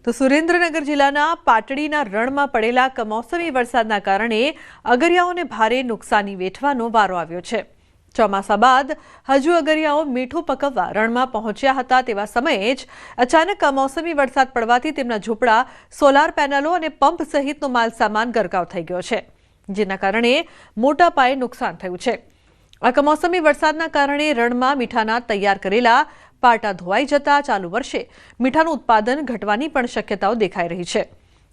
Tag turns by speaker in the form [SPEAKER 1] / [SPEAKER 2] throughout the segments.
[SPEAKER 1] તો સુરેન્દ્રનગર જિલ્લાના પાટડીના રણમાં પડેલા કમોસમી વરસાદના કારણે અગરિયાઓને ભારે નુકસાની વેઠવાનો વારો આવ્યો છે। ચોમાસા બાદ હજુ અગરિયાઓ મીઠું પકવવા રણમાં પહોંચ્યા હતા તેવા સમયે જ અચાનક કમોસમી વરસાદ પડવાથી તેમના ઝૂંપડા, સોલાર પેનલો અને પંપ સહિતનો માલસામાન ગરકાવ થઈ ગયો છે, જેના કારણે મોટા પાયે નુકસાન થયું છે। આ કમોસમી વરસાદના કારણે રણમાં મીઠાના તૈયાર કરેલા પાટા ધોવાઈ જતા ચાલુ વર્ષે મીઠાનું ઉત્પાદન ઘટવાની પણ શક્યતાઓ દેખાઈ રહી છે।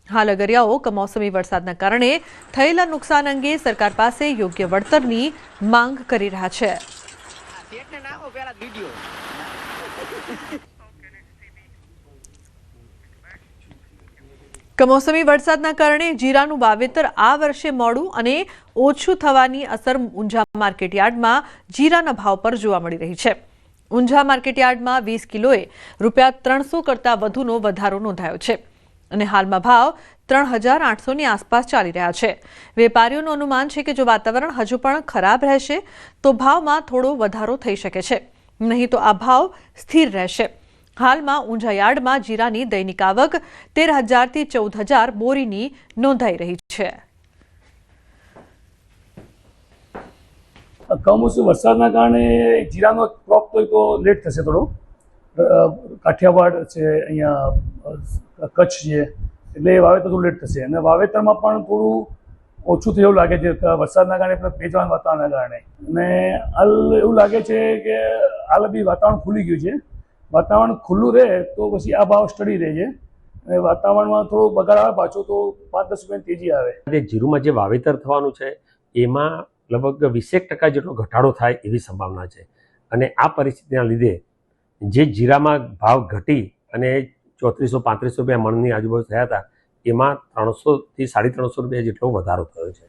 [SPEAKER 1] હાલ અગરિયાઓ કમોસમી વરસાદના કારણે થયેલા નુકસાન અંગે સરકાર પાસે યોગ્ય વળતરની માંગ કરી રહ્યા છે। કમોસમી વરસાદના કારણે જીરાનું વાવેતર આ વર્ષે મોડું અને ઓછું થવાની અસર ઊંઝા માર્કેટયાર્ડમાં જીરાના ભાવ પર જોવા મળી રહી છે। ઊંઝા માર્કેટયાર્ડમાં 20 કિલોએ ₹300 કરતાં વધુનો વધારો નોંધાયો છે અને હાલમાં ભાવ 3800ની આસપાસ ચાલી રહ્યા છે। વેપારીઓનું અનુમાન છે કે જો વાતાવરણ હજુ પણ ખરાબ રહેશે તો ભાવમાં થોડો વધારો થઈ શકે છે, નહીં તો આ ભાવ સ્થિર રહેશે। હાલમાં ઊંઝા યાર્ડમાં જીરાની દૈનિક આવક 13,000 થી 14,000 બોરીની નોંધાઈ રહી છે।
[SPEAKER 2] કમોસમી વરસાદના કારણે જીરાનો ક્રોપ તો લેટ થશે થોડો। કાઠિયાવાડ છે, અહીંયા કચ્છ છે, એટલે વાવેતર થોડું લેટ થશે અને વાવેતરમાં પણ થોડું ઓછું થયું એવું લાગે છે વરસાદના કારણે, ભેજવાળા વાતાવરણના કારણે। અને હાલ એવું લાગે છે કે હાલ બી વાતાવરણ ખુલી ગયું છે। વાતાવરણ ખુલ્લું રહે તો પછી આ ભાવ સ્ટડી રહે છે અને વાતાવરણમાં થોડો બગાડ આવે પાછો તો 5-10 રૂપિયાની તેજી આવે।
[SPEAKER 3] જીરુમાં જે વાવેતર થવાનું છે એમાં લગભગ 20% જેટલો ઘટાડો થાય એવી સંભાવના છે અને આ પરિસ્થિતિના લીધે જે જીરામાં ભાવ ઘટી અને 3400-3500 રૂપિયા મણની આજુબાજુ થયા હતા એમાં 300 થી 350 રૂપિયા જેટલો વધારો થયો છે।